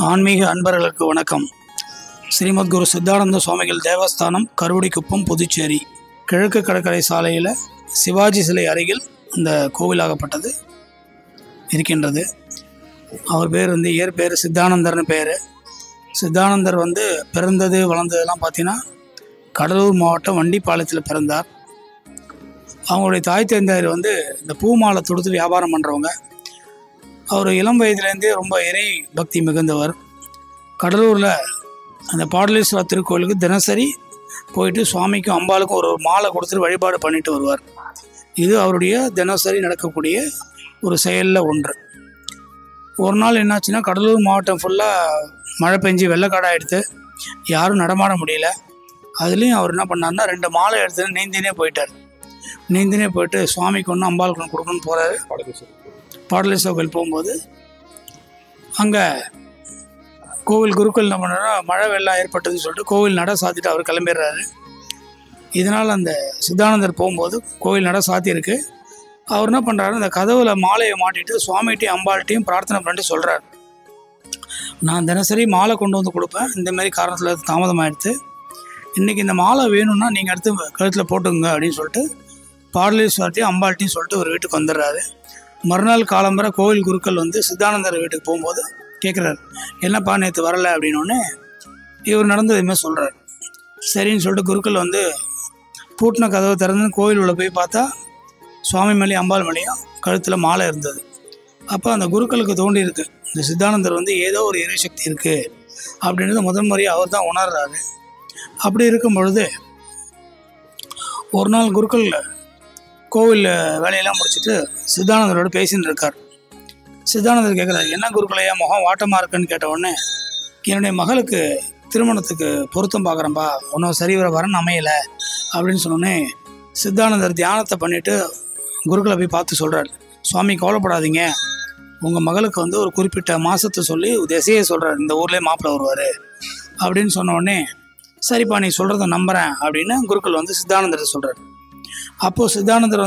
ஆன்மீக அன்பர்களுக்கு வணக்கம். ஸ்ரீமத் குரு சித்தானந்த சுவாமிகள் தேவஸ்தானம், கருவடிக்குப்பம், புதுச்சேரி. கிழக்கு கடற்கரை சாலையில் சிவாஜி சிலை அருகில் இந்த கோவிலாகப்பட்டது இருக்கின்றது. அவர் பேர் இயற்பெயர் சித்தானந்தர்னு பேர். சித்தானந்தர் பிறந்தது வளர்ந்ததெல்லாம் பார்த்தீங்கன்னா கடலூர் மாவட்டம் வண்டிப்பாளையத்தில் பிறந்தார். அவங்களுடைய தாய் தந்தையர் இந்த பூ மாலை தொடுத்து வியாபாரம் பண்ணுறவங்க. அவர் இளம் வயதுலேருந்தே ரொம்ப இறை பக்தி மிகுந்தவர். கடலூரில் அந்த பாடலீஸ்வரர் திருக்கோயிலுக்கு தினசரி போயிட்டு சுவாமிக்கும் அம்பாளுக்கும் ஒரு மாலை கொடுத்துட்டு வழிபாடு பண்ணிட்டு வருவார். இது அவருடைய தினசரி நடக்கக்கூடிய ஒரு செயலில் ஒன்று. ஒரு நாள் என்னாச்சுன்னா, கடலூர் மாவட்டம் ஃபுல்லாக மழை பெஞ்சு வெள்ளக்காடாக யாரும் நடமாட முடியல. அதுலேயும் அவர் என்ன பண்ணார்னா, 2 மாலை எடுத்து நீந்தினே போயிட்டார். நீந்தினே போயிட்டு சுவாமிக்கு ஒன்று அம்பாளுக்கு ஒன்று கொடுக்கணும்னு போகிறாரு. பாடலீஸ்வரர் கோயில் போகும்போது அங்கே கோவில் குருக்கள் என்ன பண்ணுறா, மழை வெள்ளம் ஏற்பட்டதுன்னு சொல்லிட்டு கோவில் நட சாத்திட்டு அவர் கிளம்பிடுறாரு. இதனால் அந்த சித்தானந்தர் போகும்போது கோவில் நட சாத்தியிருக்கு. அவர் என்ன பண்ணுறாரு, அந்த கதவுல மாலையை மாட்டிட்டு சுவாமிகிட்டையும் அம்பாள்கிட்டையும் பிரார்த்தனை பண்ணிட்டு சொல்கிறார், நான் தினசரி மாலை கொண்டு வந்து கொடுப்பேன், இந்தமாரி காரணத்தில் தாமதமாகிடுது, இன்றைக்கி இந்த மாலை வேணும்னா நீங்கள் எடுத்து கழுத்தில் போட்டுங்க அப்படின்னு சொல்லிட்டு பாடலீஸ்வரர்ட்டையும் அம்பாள்கிட்டையும் சொல்லிட்டு ஒரு வீட்டுக்கு வந்துடுறாரு. மறுநாள் காலம்பரை கோவில் குருக்கள் சித்தானந்தர் வீட்டுக்கு போகும்போது கேட்குறாரு, என்னப்பா நேற்று வரலை அப்படின்னோடனே இவர் நடந்தது இதுமாதிரி சொல்கிறார். சரின்னு சொல்லிட்டு குருக்கள் பூட்டின கதவை திறந்து கோவில் உள்ள போய் பார்த்தா சுவாமி மேலேயும் அம்பாள் மேலேயும் கழுத்தில் மாலை இருந்தது. அப்போ அந்த குருக்களுக்கு தோண்டி இருக்கு, இந்த சித்தானந்தர் ஏதோ ஒரு இறைசக்தி இருக்குது அப்படின்றது முதல் முறையாக அவர் தான் உணர்றாரு. அப்படி இருக்கும் பொழுது ஒரு நாள் குருக்கள் கோவில் வேலையெல்லாம் முடிச்சுட்டு சித்தானந்தரோடு பேசின்னு இருக்கார். சித்தானந்தர் கேட்குறாரு, என்ன குருக்களையா முகம் வாட்டமாக இருக்குன்னு கேட்ட உடனே, என்னுடைய மகளுக்கு திருமணத்துக்கு பொருத்தம் பார்க்குறேன்ப்பா, ஒன்றும் சரிவர வரன்னு அமையலை அப்படின்னு சொன்னோடனே சித்தானந்தர் தியானத்தை பண்ணிவிட்டு குருக்களை போய் பார்த்து சொல்கிறார், சுவாமி கவலைப்படாதீங்க, உங்கள் மகளுக்கு ஒரு குறிப்பிட்ட மாதத்தை சொல்லி திசையை சொல்கிறார், இந்த ஊர்லேயே மாப்பிள்ளை வருவார் அப்படின்னு சொன்ன உடனே, சரிப்பா நீ சொல்கிறத நம்புகிறேன் அப்படின்னு குருக்கள் சித்தானந்தர் சொல்கிறார். அப்போது சித்தானந்தர்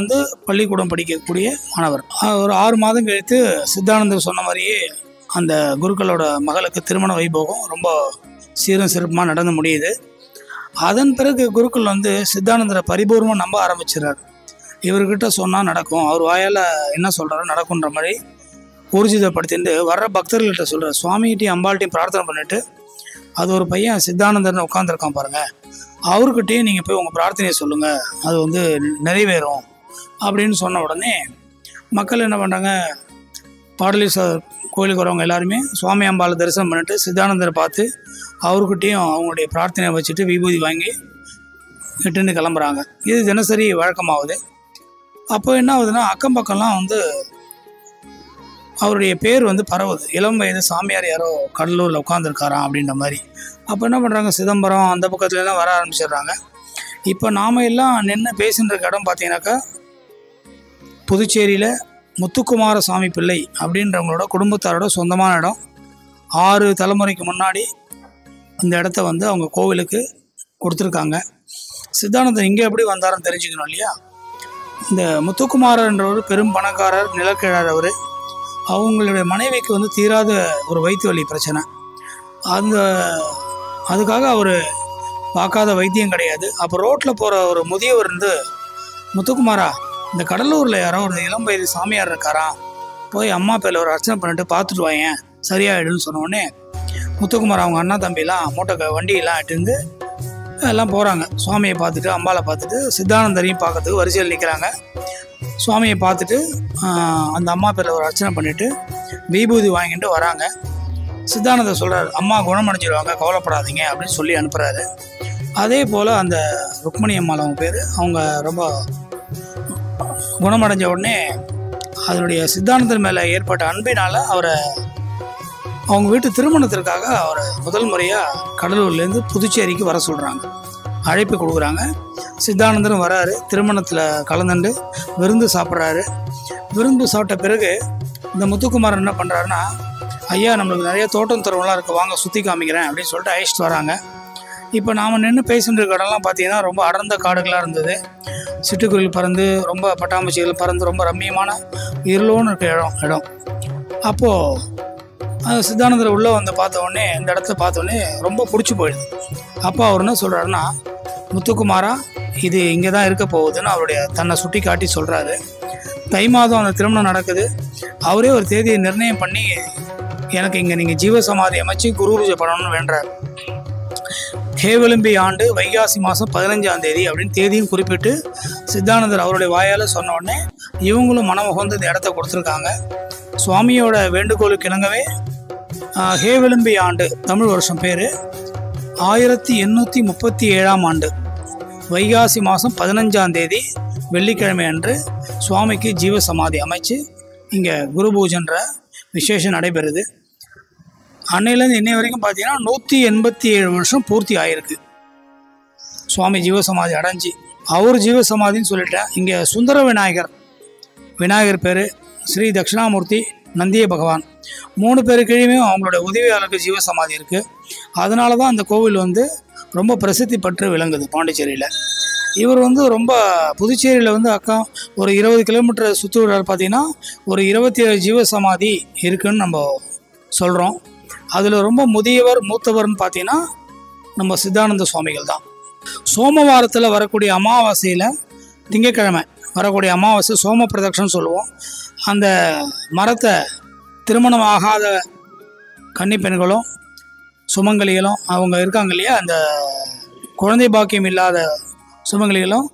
பள்ளிக்கூடம் படிக்கக்கூடிய மாணவர். ஒரு 6 மாதம் கழித்து சித்தானந்தர் சொன்ன மாதிரியே அந்த குருக்களோட மகளுக்கு திருமண வைபோகம் ரொம்ப சீரும் சிறப்புமாக நடந்து முடியுது. அதன் பிறகு குருக்கள் சித்தானந்தரை பரிபூர்ணமாக நம்ப ஆரம்பிச்சிடறார். இவர்கிட்ட சொன்னால் நடக்கும், அவர் வாயால் என்ன சொல்கிறாரோ நடக்குன்ற மாதிரி ஊர்ஜிதப்படுத்திட்டு வர்ற பக்தர்கள்கிட்ட சொல்கிறார், சுவாமிகிட்டையும் அம்பாள்கிட்டையும் பிரார்த்தனை பண்ணிவிட்டு, அது ஒரு பையன் சித்தானந்தர்னு உட்காந்துருக்கான் பாருங்கள், அவர்கிட்டையும் நீங்கள் போய் உங்கள் பிரார்த்தனையை சொல்லுங்கள், அது நிறைவேறும் அப்படின்னு சொன்ன உடனே மக்கள் என்ன பண்ணுறாங்க, பாடலீஸ்வரர் கோயிலுக்கு வரவங்க எல்லாருமே சுவாமி அம்பாளை தரிசனம் பண்ணிட்டு சித்தானந்தரை பார்த்து அவர்கிட்டையும் அவங்களுடைய பிரார்த்தனையை வச்சுட்டு விபூதி வாங்கி இட்டுன்னு கிளம்புறாங்க. இது தினசரி வழக்கமாகுது. அப்போ என்ன ஆகுதுன்னா, அக்கம் பக்கம்லாம் அவருடைய பேர் பரவுது, இளம் வயது சாமியார் யாரோ கடலூரில் உட்காந்துருக்காராம் அப்படின்ற மாதிரி. அப்போ என்ன பண்ணுறாங்க, சிதம்பரம் அந்த பக்கத்துலலாம் வர ஆரம்பிச்சிடுறாங்க. இப்போ நாம் எல்லாம் நின்று பேசின்ற இடம் பார்த்தீங்கன்னாக்கா புதுச்சேரியில் முத்துக்குமார சாமி பிள்ளை அப்படின்றவங்களோட குடும்பத்தாரோட சொந்தமான இடம். 6 தலைமுறைக்கு முன்னாடி இந்த இடத்த அவங்க கோவிலுக்கு கொடுத்துருக்காங்க. சித்தானந்தர் இங்கே எப்படி வந்தாருன்னு தெரிஞ்சுக்கணும் இல்லையா. இந்த முத்துக்குமாரன்ற ஒரு பெரும் பணக்காரர், நிலக்கிழார். அவர் அவங்களுடைய மனைவிக்கு தீராத ஒரு வயிற்று வலி பிரச்சனை. அதுக்காக அவர் பார்க்காத வைத்தியம் கிடையாது. அப்போ ரோட்டில் போகிற ஒரு முதியவர் முத்துக்குமாரா, இந்த கடலூரில் யாரோ ஒரு இளம் வயது சாமியார் இருக்காராம், போய் அம்மா பேரில் ஒரு அர்ச்சனை பண்ணிட்டு பார்த்துட்டு வாங்க, சரியாயிடுன்னு சொன்னோடனே முத்துக்குமார் அவங்க அண்ணா தம்பிலாம் மூட்டை வண்டியெல்லாம் இட்டுருந்து எல்லாம் போகிறாங்க. சுவாமியை பார்த்துட்டு அம்பாவை பார்த்துட்டு சித்தானந்தரையும் பார்க்கறதுக்கு வரிசையில் நிற்கிறாங்க. சுவாமியை பார்த்துட்டு அந்த அம்மா பேரில் ஒரு அர்ச்சனை பண்ணிவிட்டு விபூதி வாங்கிட்டு வராங்க. சித்தானந்தர் சொல்கிறார், அம்மா குணமடைஞ்சிடுவாங்க, கவலைப்படாதீங்க அப்படின்னு சொல்லி அனுப்புகிறாரு. அதே போல் அந்த ருக்மணி அம்மாள் அவங்க பேர், அவங்க ரொம்ப குணமடைஞ்ச உடனே அதனுடைய சித்தானந்தர் மேலே ஏற்பட்ட அன்பினால் அவங்க வீட்டு திருமணத்திற்காக அவரை முதல் முறையாக கடலூர்லேருந்து புதுச்சேரிக்கு வர சொல்கிறாங்க, அழைப்பு கொடுக்குறாங்க. சித்தானந்தரும் வராரு, திருமணத்தில் கலந்துண்டு விருந்து சாப்பிட்றாரு. விருந்து சாப்பிட்ட பிறகு இந்த முத்துக்குமாரன் என்ன பண்ணுறாருன்னா, ஐயா நம்மளுக்கு நிறைய தோட்டம் தரவெல்லாம் இருக்குது, வாங்க சுற்றி காமிக்கிறேன் அப்படின்னு சொல்லிட்டு அழைச்சிட்டு வராங்க. இப்போ நாம் நின்று பேசிட்டு இருக்க இடம்லாம் பார்த்தீங்கன்னா ரொம்ப அடர்ந்த காடுகளாக இருந்தது. சிட்டுக்குருவி பறந்து, ரொம்ப பட்டாம்பூச்சிகள் பறந்து, ரொம்ப ரம்மியமான இருளோன்னு இருக்க இடம். அப்போது சித்தானந்தர் உள்ளே வந்து பார்த்த உடனே இந்த இடத்த பார்த்த உடனே ரொம்ப பிடிச்சி போயிடுது. அப்போ அவர் என்ன சொல்கிறாருன்னா, முத்துக்குமாரா இது இங்கே தான் இருக்க போகுதுன்னு அவருடைய தன்னை சுட்டி காட்டி சொல்கிறாரு. தை மாதம் அந்த திருமணம் நடக்குது. அவரே ஒரு தேதியை நிர்ணயம் பண்ணி எனக்கு இங்கே நீங்கள் ஜீவசமாதி அமைச்சு குரு பூஜை பண்ணணும்னு வேண்டார். ஹேவிளம்பி ஆண்டு வைகாசி மாதம் 15ஆம் தேதி அப்படின்னு தேதியும் குறிப்பிட்டு சித்தானந்தர் அவருடைய வாயால் சொன்ன உடனே இவங்களும் மனமுகந்து இந்த இடத்த கொடுத்துருக்காங்க. சுவாமியோட வேண்டுகோளுக்கு இணங்கவே ஹேவிளம்பி ஆண்டு தமிழ் வருஷம் பேர் 1837ஆம் ஆண்டு வைகாசி மாதம் 15ஆம் தேதி வெள்ளிக்கிழமை அன்று சுவாமிக்கு ஜீவசமாதி அமைச்சு இங்கே குரு பூஜைன்ற விசேஷம் நடைபெறுது. அன்னையிலேருந்து இன்னை வரைக்கும் பார்த்தீங்கன்னா 187 வருஷம் பூர்த்தி ஆகிருக்கு சுவாமி ஜீவசமாதி அடைஞ்சி. அவர் ஜீவசமாதின்னு சொல்லிட்டேன். இங்கே சுந்தர விநாயகர் பேர், ஸ்ரீ தட்சிணாமூர்த்தி, நந்திய பகவான் 3 பேரு கீழே அவங்களோட உதவியாளருக்கு ஜீவசமாதி இருக்குது. அதனால தான் அந்த கோவில் வந்து ரொம்ப பிரசித்தி பெற்று விளங்குது பாண்டிச்சேரியில். இவர் வந்து ரொம்ப புதுச்சேரியில் வந்து ஒரு 20 கிலோமீட்டர் சுற்றுவட்டார் பார்த்தீங்கன்னா ஒரு 27 ஜீவசமாதி இருக்குதுன்னு நம்ம சொல்கிறோம். அதில் ரொம்ப மூத்தவர்னு பார்த்தீங்கன்னா நம்ம சித்தானந்த சுவாமிகள் தான். சோமவாரத்தில் வரக்கூடிய அமாவாசையில் திங்கக்கிழமை வரக்கூடிய அமாவாசை சோம பிரதட்சணம் சொல்லுவோம். அந்த மரத்தை திருமணம் ஆகாத கன்னி பெண்களும் சுமங்கலிகளும் அவங்க இருக்காங்க இல்லையா, அந்த குழந்தை பாக்கியம் இல்லாத சுமங்கலிகளும்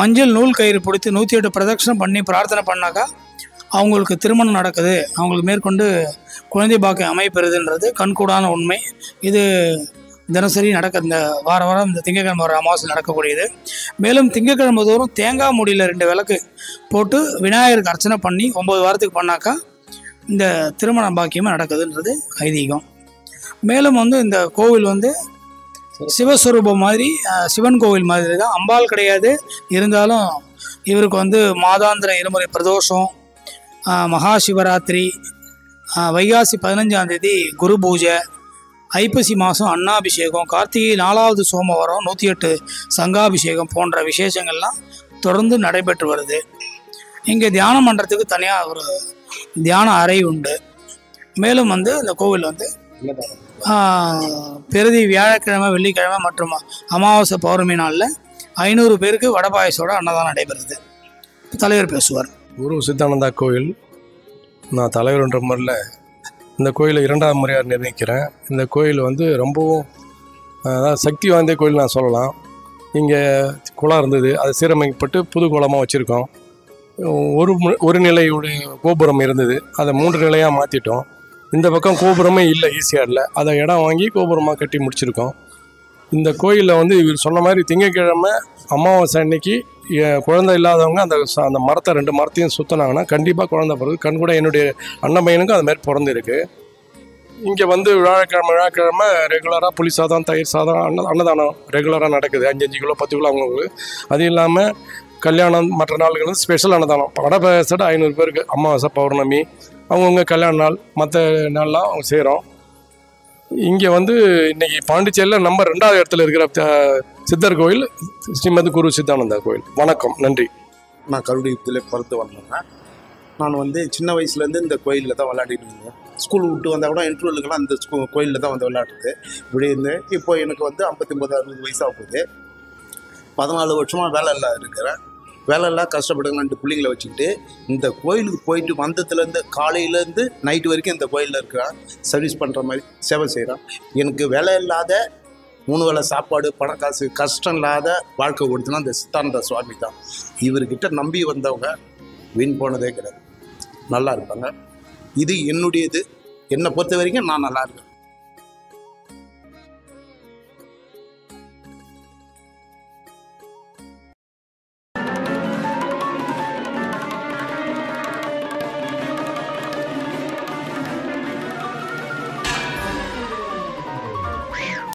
மஞ்சள் நூல் கயிறு பிடித்து 108 பிரதட்சணம் பண்ணி பிரார்த்தனை பண்ணாக்கா அவங்களுக்கு திருமணம் நடக்குது, அவங்களுக்கு மேற்கொண்டு குழந்தை பாக்கியம் அமைப்பெறுதுன்றது கண்கூடான உண்மை. இது தினசரி இந்த வாரம் இந்த திங்கக்கிழமை வர அமாவாசை நடக்கக்கூடியது. மேலும் திங்கக்கிழமை தோறும் தேங்காய் மூடியில் 2 விளக்கு போட்டு விநாயகருக்கு அர்ச்சனை பண்ணி 9 வாரத்துக்கு பண்ணாக்கா இந்த திருமண பாக்கியமாக நடக்குதுன்றது ஐதீகம். மேலும் வந்து இந்த கோவில் வந்து சிவஸ்வரூபம் மாதிரி, சிவன் கோவில் மாதிரி தான், அம்பாள் கிடையாது. இருந்தாலும் இவருக்கு வந்து மாதாந்திர இருமுறை பிரதோஷம், மகா சிவராத்திரி, வைகாசி 15ஆம் தேதி குரு பூஜை, ஐப்பசி மாதம் அன்னாபிஷேகம், கார்த்திகை 4வது சோமவாரம் 108 சங்காபிஷேகம் போன்ற விசேஷங்கள்லாம் தொடர்ந்து நடைபெற்று வருது. இங்கே தியானம் பண்ணுறதுக்கு தனியாக ஒரு தியான அறை உண்டு. மேலும் வந்து இந்த கோவில் வந்து பிரதி வியாழக்கிழமை, வெள்ளிக்கிழமை மற்றும் அமாவாசை பௌர்ணமி நாளில் 500 பேருக்கு வடபாயசோட அன்னதானம் நடைபெறுது. தலைவர் பேசுவார். குரு சித்தானந்தா கோயில் நான் தலைவர்ன்ற முறையில் இந்த கோயிலை 2வது முறையாக நிர்ணயிக்கிறேன். இந்த கோயில் வந்து ரொம்பவும் சக்தி வாய்ந்த கோயில் நான் சொல்லலாம். இங்கே குளம் இருந்தது, அது சீரமைக்கப்பட்டு புது குளமாக வச்சுருக்கோம். ஒரு நிலையுடைய கோபுரம் இருந்தது, அதை 3 நிலையாக மாற்றிட்டோம். இந்த பக்கம் கோபுரமே இல்லை, ஈஸியாரில் அதை இடம் வாங்கி கோபுரமாக கட்டி முடிச்சிருக்கோம். இந்த கோயிலில் வந்து இவர் சொன்ன மாதிரி திங்கக்கிழமை அமாவாசை அன்னைக்கு குழந்தை இல்லாதவங்க அந்த மரத்தை 2 மரத்தையும் சுற்றினாங்கன்னா கண்டிப்பாக குழந்தை பிறகு. கண் கூட என்னுடைய அண்ணன் பையனுக்கும் அது மாதிரி பிறந்திருக்கு. இங்கே வந்து வியாழக்கிழமை ரெகுலராக புளி சாதம், தயிர் சாதம், அன்னதானம் ரெகுலராக நடக்குது. 5 கிலோ 10 கிலோ அவங்களுக்கு. அது இல்லாமல் கல்யாணம் மற்ற நாள்கள் வந்து ஸ்பெஷல் அன்னதானம் வடபாயசோட 500 பேருக்கு. அமாவாசை பௌர்ணமி அவங்கவுங்க கல்யாண நாள் மற்ற நாள்லாம் அவங்க செய்கிறோம். இங்கே வந்து இன்றைக்கி பாண்டிச்சேரியில் நம்பர் 2வது இடத்துல இருக்கிற சித்தர் கோயில் ஸ்ரீமத் குரு சித்தானந்தா கோயில். வணக்கம், நன்றி. நான் கருடியத்தில் பிறந்து வந்தேன். நான் வந்து சின்ன வயசுலேருந்து இந்த கோயிலில் தான் விளையாடிட்டு இருந்தேன். ஸ்கூல் விட்டு வந்தால் கூட இன்டர்வலுக்கெல்லாம் இந்த கோயிலில் தான் வந்து விளையாடுறது இப்படி இருந்து. இப்போ எனக்கு வந்து 59-60 வயசாக போகுது. 14 வருஷமாக வேலை இல்லாத இருக்கிறேன். வேலை எல்லாம் கஷ்டப்படுங்க 2 பிள்ளைங்களை வச்சுக்கிட்டு இந்த கோயிலுக்கு போயிட்டு வந்ததுலேருந்து காலையிலேருந்து நைட்டு வரைக்கும் இந்த கோயிலில் இருக்கிறேன். சர்வீஸ் பண்ணுற மாதிரி சேவை செய்கிறேன். எனக்கு வேலை இல்லாத 3 வேளை சாப்பாடு, பண காசு, கஷ்டம் இல்லாத வாழ்க்கை கொடுத்தனா இந்த சித்தானந்த சுவாமி தான். இவர்கிட்ட நம்பி வந்தவங்க வீண் போனதே கிடையாது, நல்லா இருப்பாங்க. இது என்னுடையது. என்னை பொறுத்த வரைக்கும் நான் நல்லா இருக்கேன்.